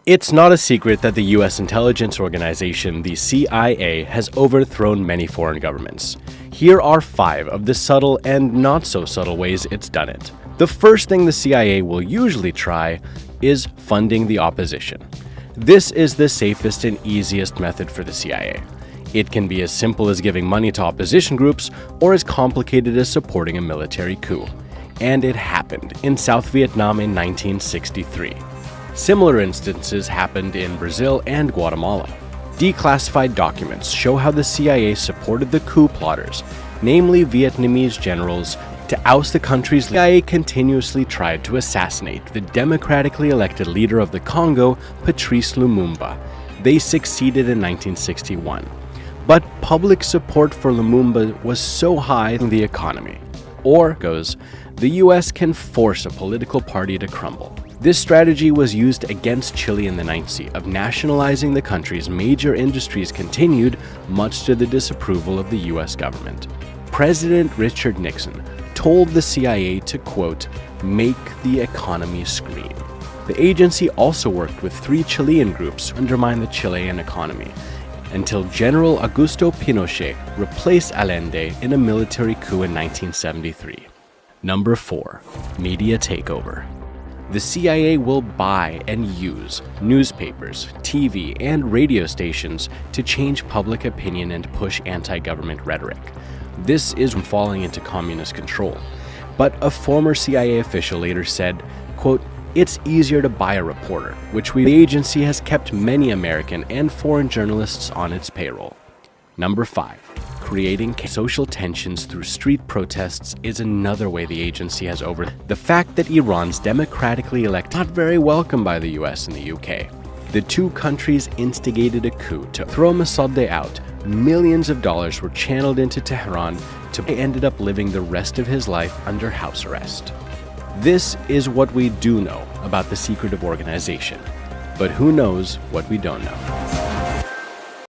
It's not a secret that the US intelligence organization, the CIA, has overthrown many foreign governments. Here are 5 of the subtle and not so subtle ways it's done it. The first thing the CIA will usually try is funding the opposition. This is the safest and easiest method for the CIA. It can be as simple as giving money to opposition groups or as complicated as supporting a military coup. And it happened in South Vietnam in 1963. Similar instances happened in Brazil and Guatemala. Declassified documents show how the CIA supported the coup plotters, namely Vietnamese generals, to oust the country's leader. The CIA continuously tried to assassinate the democratically elected leader of the Congo, Patrice Lumumba. They succeeded in 1961. But public support for Lumumba was so high in the economy. Or goes, the US can force a political party to crumble. This strategy was used against Chile in the 90s of nationalizing the country's major industries continued, much to the disapproval of the US government. President Richard Nixon told the CIA to, quote, make the economy scream. The agency also worked with 3 Chilean groups to undermine the Chilean economy, until General Augusto Pinochet replaced Allende in a military coup in 1973. Number 4. Media takeover. The CIA will buy and use newspapers, TV, and radio stations to change public opinion and push anti-government rhetoric. This is falling into communist control. But a former CIA official later said, quote, it's easier to buy a reporter, the agency has kept many American and foreign journalists on its payroll. Number 5. Creating social tensions through street protests is another way the agency has the fact that Iran's democratically elected not very welcome by the US and the UK. The 2 countries instigated a coup to throw Mossadegh out. Millions of dollars were channeled into Tehran he ended up living the rest of his life under house arrest. This is what we do know about the secretive organization. But who knows what we don't know?